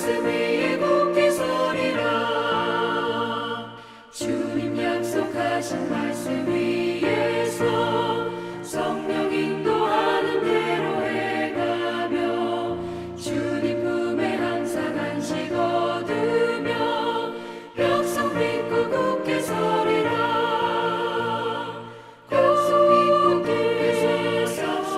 말씀 위에 굳게 서리라. 주님 약속하신 말씀 위에서 성령 인도하는 대로 해가며 주님 품에 항상 안식 얻으며 약속 믿고 굳게 서리라. 약속 믿고 굳게 서서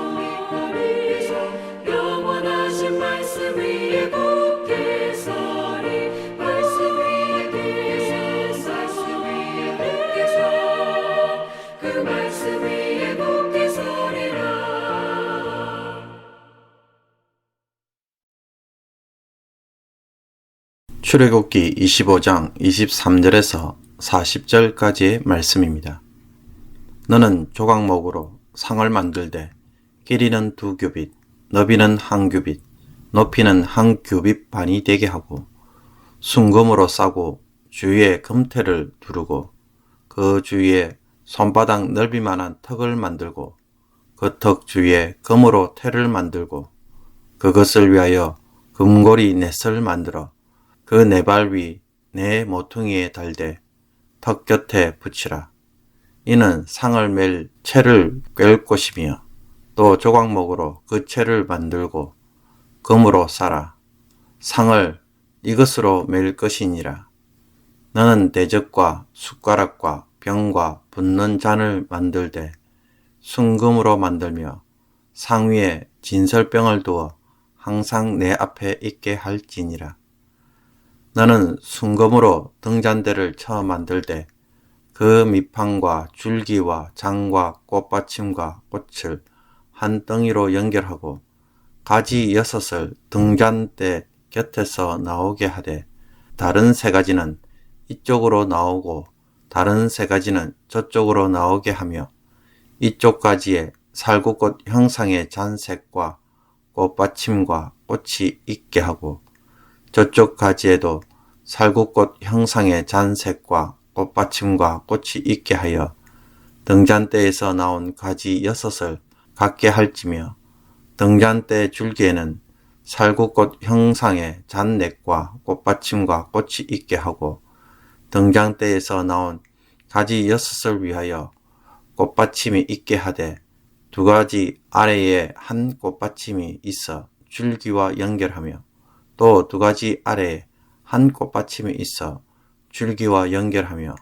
영원하신 말씀 위에 굳게 서리. 말씀 위에 굳게 서, 말씀 위에 굳게 서, 그 말씀 위에 굳게 서리라. 출애굽기 25장 23절에서 40절까지의 말씀입니다. 너는 조각목으로 상을 만들되 길이는 2규빗, 너비는 1규빗, 높이는 1규빗 반이 되게 하고 순금으로 싸고 주위에 금테를 두르고 그 주위에 손바닥 넓이만한 턱을 만들고 그 턱 주위에 금으로 테를 만들고 그것을 위하여 금고리 넷을 만들어 그 네 발 위 네 모퉁이에 달되 턱 곁에 붙이라. 이는 상을 맬 채를 꿰을 것이며 또 조각목으로 그 채를 만들고 금으로 싸라. 상을 이것으로 맬 것이니라. 너는 대접과 숟가락과 병과 붓는 잔을 만들되 순금으로 만들며 상 위에 진설병을 두어 항상 내 앞에 있게 할지니라. 너는 순금으로 등잔대를 쳐 만들되 그 밑판과 줄기와 장과 꽃받침과 꽃을 한 덩이로 연결하고 가지 6을 등잔대 곁에서 나오게 하되 다른 3가지는 이쪽으로 나오고 다른 3가지는 저쪽으로 나오게 하며 이쪽 가지에 살구꽃 형상의 잔색과 꽃받침과 꽃이 있게 하고 저쪽 가지에도 살구꽃 형상의 잔색과 꽃받침과 꽃이 있게 하여 등잔대에서 나온 가지 6을 갖게 할지며 등잔대 줄기에는 살구꽃 형상의 잔넥과 꽃받침과 꽃이 있게 하고 등잔대에서 나온 가지 6을 위하여 꽃받침이 있게 하되 2가지 아래에 한 꽃받침이 있어 줄기와 연결하며 또 2가지 아래에 한 꽃받침이 있어 줄기와 연결하며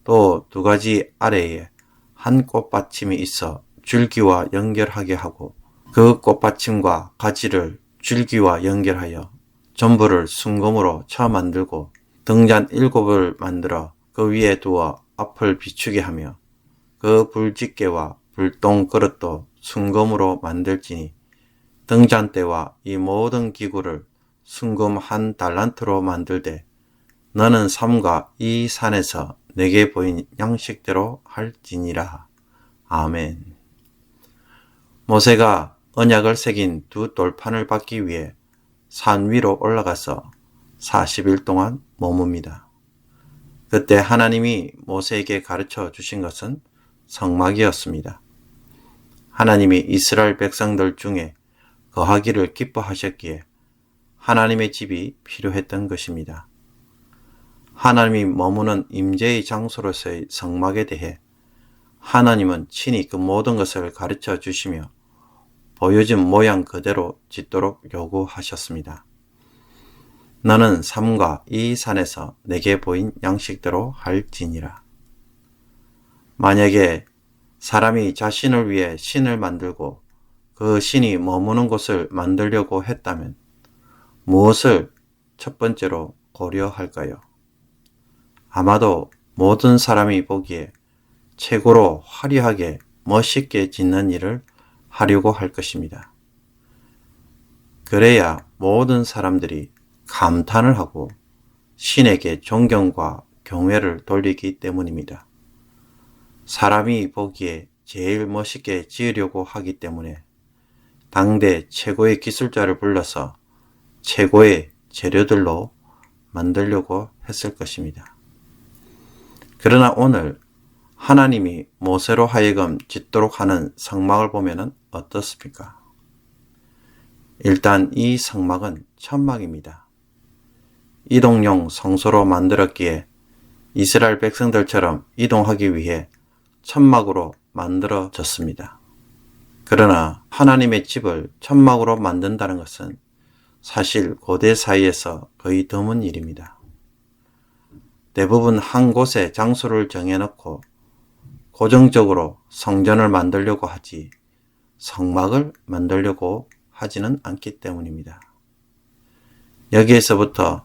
또 2가지 아래에 한 꽃받침이 있어 줄기와 연결하게 하고 그 꽃받침과 가지를 줄기와 연결하여 전부를 순금으로 쳐 만들고 등잔 7을 만들어 그 위에 두어 앞을 비추게 하며 그 불집게와 불똥 그릇도 순금으로 만들지니 등잔대와 이 모든 기구를 순금 1달란트로 만들되 너는 삼가 이 산에서 내게 보인 양식대로 할지니라. 아멘. 모세가 언약을 새긴 2 돌판을 받기 위해 산 위로 올라가서 40일 동안 머뭅니다. 그때 하나님이 모세에게 가르쳐 주신 것은 성막이었습니다. 하나님이 이스라엘 백성들 중에 거하기를 기뻐하셨기에 하나님의 집이 필요했던 것입니다. 하나님이 머무는 임재의 장소로서의 성막에 대해 하나님은 친히 그 모든 것을 가르쳐 주시며 보여준 모양 그대로 짓도록 요구하셨습니다. 너는 삼가 이 산에서 내게 보인 양식대로 할지니라. 만약에 사람이 자신을 위해 신을 만들고 그 신이 머무는 곳을 만들려고 했다면 무엇을 첫 번째로 고려할까요? 아마도 모든 사람이 보기에 최고로 화려하게 멋있게 짓는 일을 하려고 할 것입니다. 그래야 모든 사람들이 감탄을 하고 신에게 존경과 경외를 돌리기 때문입니다. 사람이 보기에 제일 멋있게 지으려고 하기 때문에 당대 최고의 기술자를 불러서 최고의 재료들로 만들려고 했을 것입니다. 그러나 오늘 하나님이 모세로 하여금 짓도록 하는 성막을 보면 어떻습니까? 일단 이 성막은 천막입니다. 이동용 성소로 만들었기에 이스라엘 백성들처럼 이동하기 위해 천막으로 만들어졌습니다. 그러나 하나님의 집을 천막으로 만든다는 것은 사실 고대 사이에서 거의 드문 일입니다. 대부분 한 곳에 장소를 정해놓고 고정적으로 성전을 만들려고 하지 성막을 만들려고 하지는 않기 때문입니다. 여기에서부터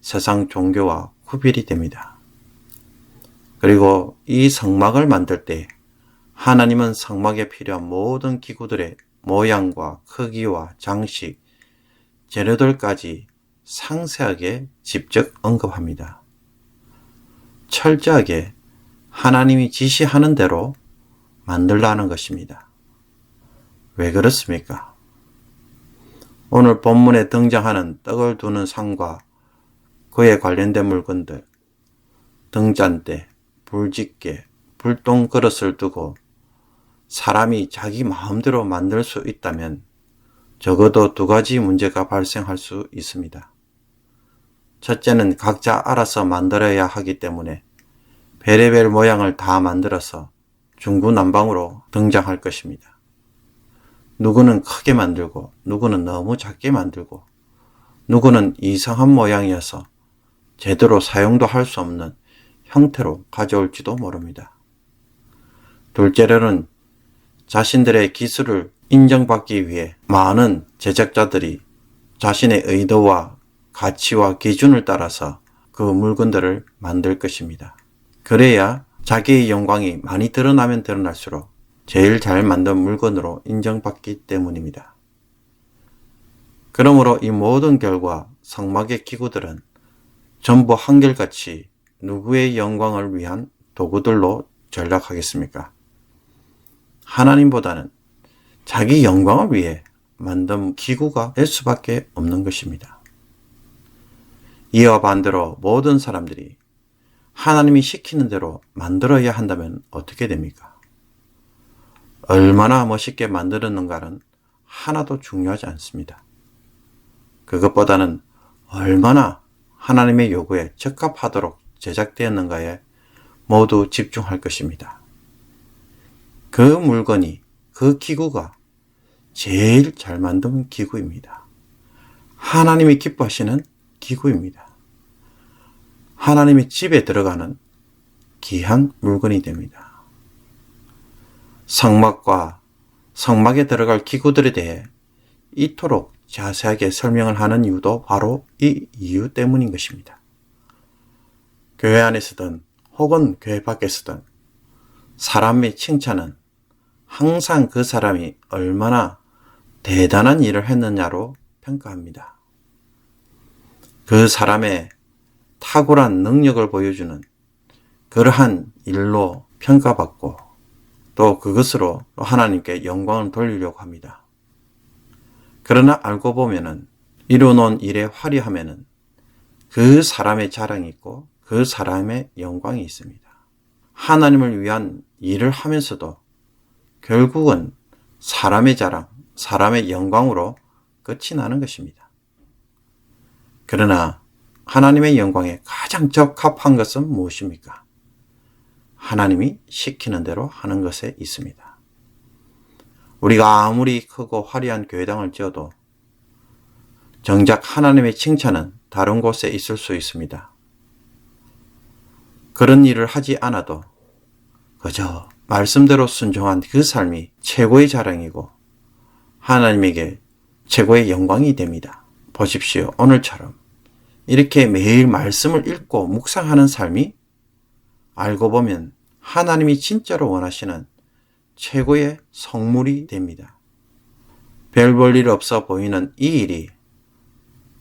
세상 종교와 구별이 됩니다. 그리고 이 성막을 만들 때 하나님은 성막에 필요한 모든 기구들의 모양과 크기와 장식, 재료들까지 상세하게 직접 언급합니다. 철저하게 하나님이 지시하는 대로 만들라는 것입니다. 왜 그렇습니까? 오늘 본문에 등장하는 떡을 두는 상과 그에 관련된 물건들, 등잔대, 불집게, 불똥 그릇을 두고 사람이 자기 마음대로 만들 수 있다면 적어도 두 가지 문제가 발생할 수 있습니다. 첫째는 각자 알아서 만들어야 하기 때문에 별의별 모양을 다 만들어서 중구난방으로 등장할 것입니다. 누구는 크게 만들고 누구는 너무 작게 만들고 누구는 이상한 모양이어서 제대로 사용도 할 수 없는 형태로 가져올지도 모릅니다. 둘째로는 자신들의 기술을 인정받기 위해 많은 제작자들이 자신의 의도와 가치와 기준을 따라서 그 물건들을 만들 것입니다. 그래야 자기의 영광이 많이 드러나면 드러날수록 제일 잘 만든 물건으로 인정받기 때문입니다. 그러므로 이 모든 결과 성막의 기구들은 전부 한결같이 누구의 영광을 위한 도구들로 전락하겠습니까? 하나님보다는 자기 영광을 위해 만든 기구가 될 수밖에 없는 것입니다. 이와 반대로 모든 사람들이 하나님이 시키는 대로 만들어야 한다면 어떻게 됩니까? 얼마나 멋있게 만들었는가는 하나도 중요하지 않습니다. 그것보다는 얼마나 하나님의 요구에 적합하도록 제작되었는가에 모두 집중할 것입니다. 그 물건이, 그 기구가 제일 잘 만든 기구입니다. 하나님이 기뻐하시는 기구입니다. 하나님의 집에 들어가는 귀한 물건이 됩니다. 성막과 성막에 들어갈 기구들에 대해 이토록 자세하게 설명을 하는 이유도 바로 이 이유 때문인 것입니다. 교회 안에서든 혹은 교회 밖에서든 사람의 칭찬은 항상 그 사람이 얼마나 대단한 일을 했느냐로 평가합니다. 그 사람의 탁월한 능력을 보여주는 그러한 일로 평가받고 또 그것으로 하나님께 영광을 돌리려고 합니다. 그러나 알고 보면은 이루어놓은 일의 화려함에는 그 사람의 자랑이 있고 그 사람의 영광이 있습니다. 하나님을 위한 일을 하면서도 결국은 사람의 자랑, 사람의 영광으로 끝이 나는 것입니다. 그러나 하나님의 영광에 가장 적합한 것은 무엇입니까? 하나님이 시키는 대로 하는 것에 있습니다. 우리가 아무리 크고 화려한 교회당을 지어도 정작 하나님의 칭찬은 다른 곳에 있을 수 있습니다. 그런 일을 하지 않아도 그저 말씀대로 순종한 그 삶이 최고의 자랑이고 하나님에게 최고의 영광이 됩니다. 보십시오. 오늘처럼 이렇게 매일 말씀을 읽고 묵상하는 삶이 알고 보면 하나님이 진짜로 원하시는 최고의 성물이 됩니다. 별 볼 일 없어 보이는 이 일이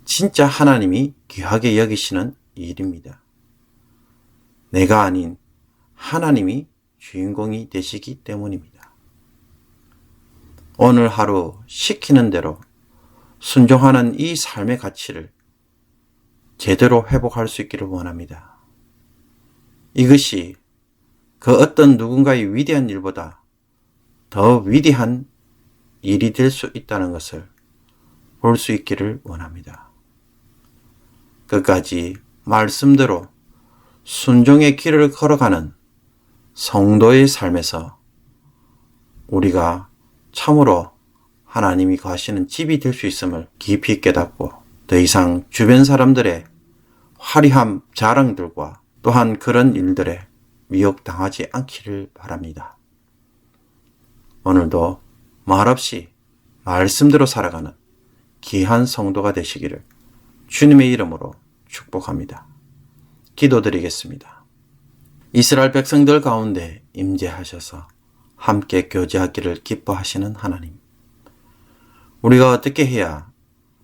진짜 하나님이 귀하게 여기시는 일입니다. 내가 아닌 하나님이 주인공이 되시기 때문입니다. 오늘 하루 시키는 대로 순종하는 이 삶의 가치를 제대로 회복할 수 있기를 원합니다. 이것이 그 어떤 누군가의 위대한 일보다 더 위대한 일이 될 수 있다는 것을 볼 수 있기를 원합니다. 끝까지 말씀대로 순종의 길을 걸어가는 성도의 삶에서 우리가 참으로 하나님이 거하시는 집이 될 수 있음을 깊이 깨닫고 더 이상 주변 사람들의 화려한 자랑들과 또한 그런 일들에 미혹당하지 않기를 바랍니다. 오늘도 말없이 말씀대로 살아가는 귀한 성도가 되시기를 주님의 이름으로 축복합니다. 기도드리겠습니다. 이스라엘 백성들 가운데 임재하셔서 함께 교제하기를 기뻐하시는 하나님, 우리가 어떻게 해야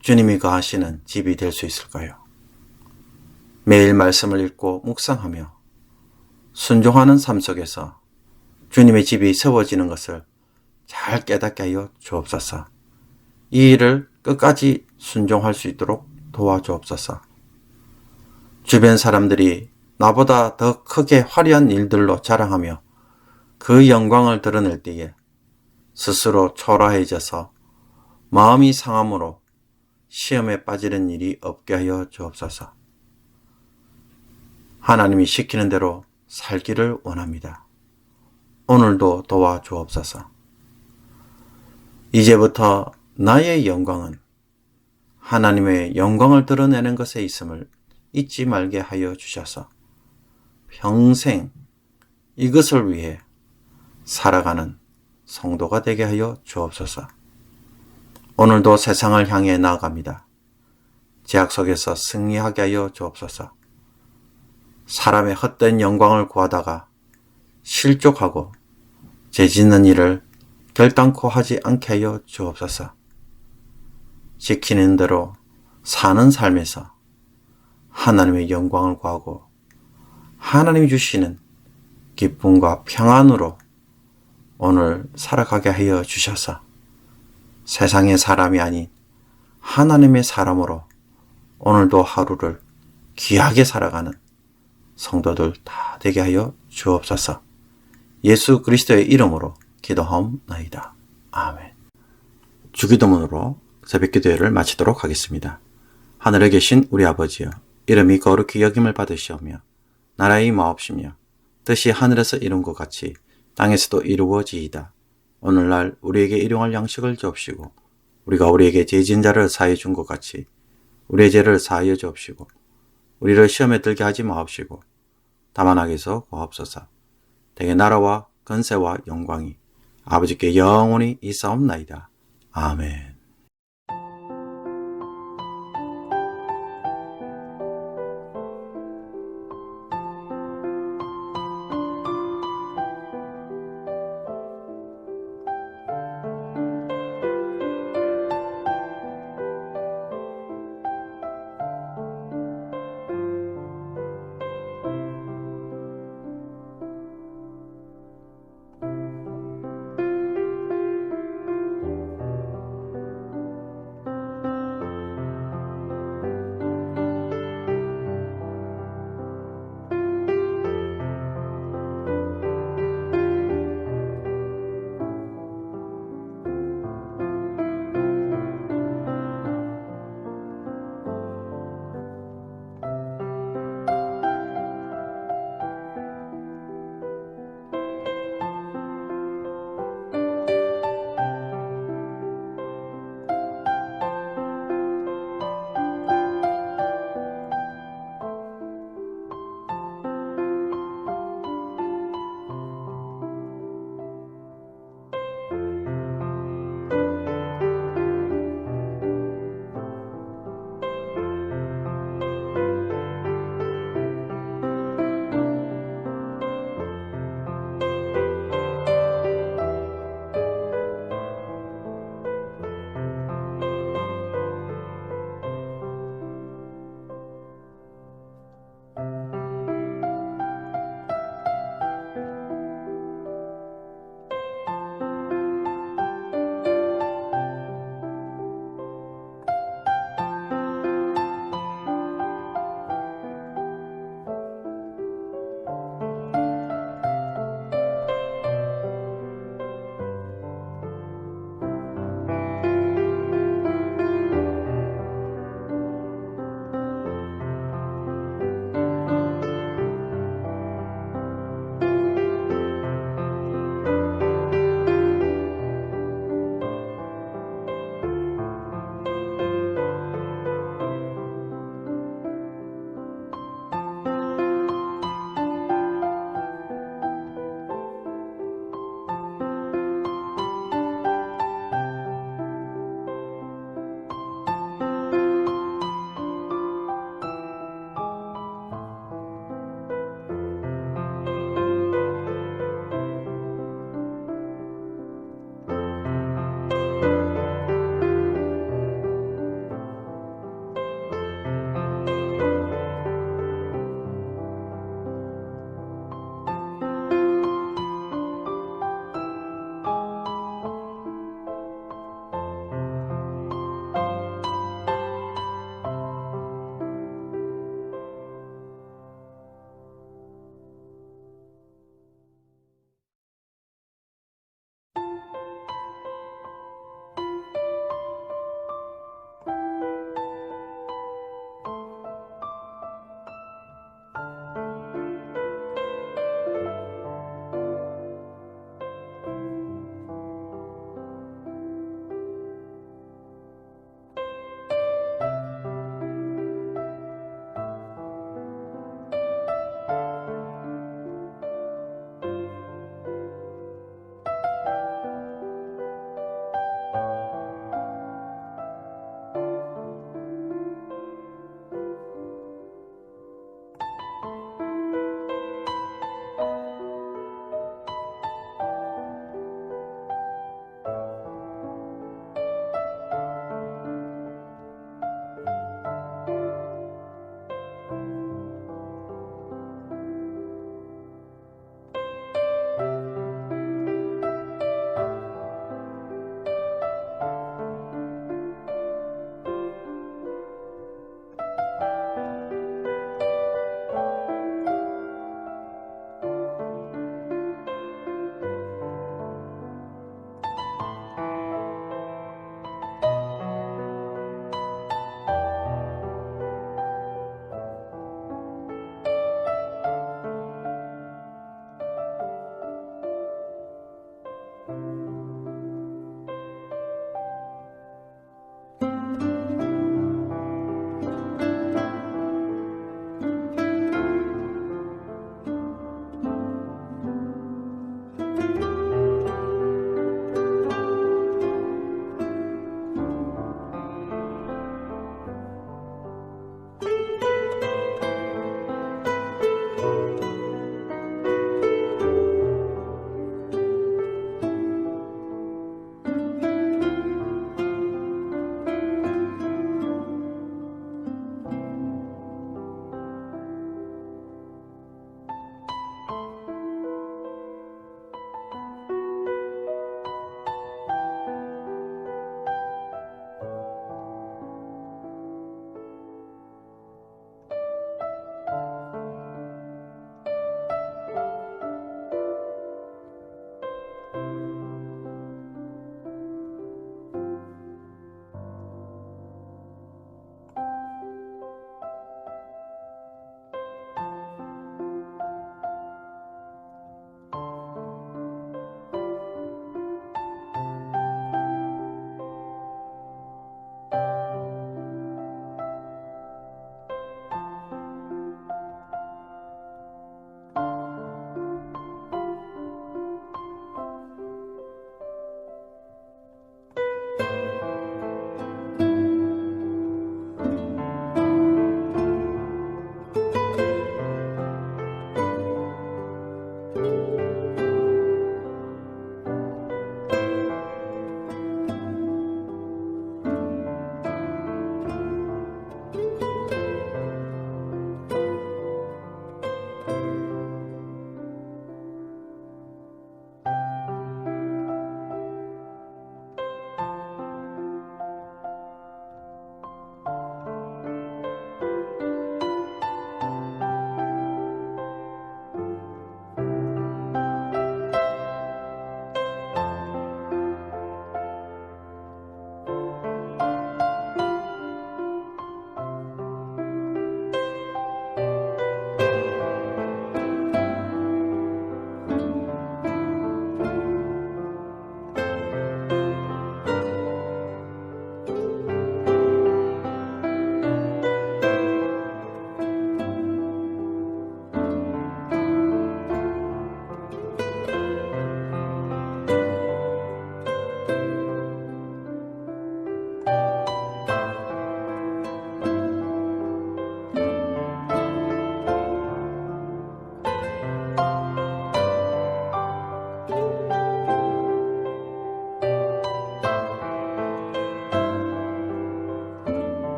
주님이 거하시는 집이 될 수 있을까요? 매일 말씀을 읽고 묵상하며 순종하는 삶 속에서 주님의 집이 세워지는 것을 잘 깨닫게 하여 주옵소서. 이 일을 끝까지 순종할 수 있도록 도와주옵소서. 주변 사람들이 나보다 더 크게 화려한 일들로 자랑하며 그 영광을 드러낼 때에 스스로 초라해져서 마음이 상함으로 시험에 빠지는 일이 없게 하여 주옵소서. 하나님이 시키는 대로 살기를 원합니다. 오늘도 도와주옵소서. 이제부터 나의 영광은 하나님의 영광을 드러내는 것에 있음을 잊지 말게 하여 주셔서 평생 이것을 위해 살아가는 성도가 되게 하여 주옵소서. 오늘도 세상을 향해 나아갑니다. 죄악 속에서 승리하게 하여 주옵소서. 사람의 헛된 영광을 구하다가 실족하고 죄 짓는 일을 결단코 하지 않게 하여 주옵소서. 지키는 대로 사는 삶에서 하나님의 영광을 구하고 하나님이 주시는 기쁨과 평안으로 오늘 살아가게 하여 주셔서 세상의 사람이 아닌 하나님의 사람으로 오늘도 하루를 귀하게 살아가는 성도들 다 되게 하여 주옵소서. 예수 그리스도의 이름으로 기도하옵나이다. 아멘. 주기도문으로 새벽기도회를 마치도록 하겠습니다. 하늘에 계신 우리 아버지여, 이름이 거룩히 여김을 받으시오며 나라의 마옵시며 뜻이 하늘에서 이룬 것 같이 땅에서도 이루어지이다. 오늘날 우리에게 일용할 양식을 주옵시고 우리가 우리에게 죄 지은 자를 사하여 준 것 같이 우리의 죄를 사하여 주옵시고 우리를 시험에 들게 하지 마옵시고 다만 악에서 구하옵소서. 대개 나라와 권세와 영광이 아버지께 영원히 있사옵나이다. 아멘.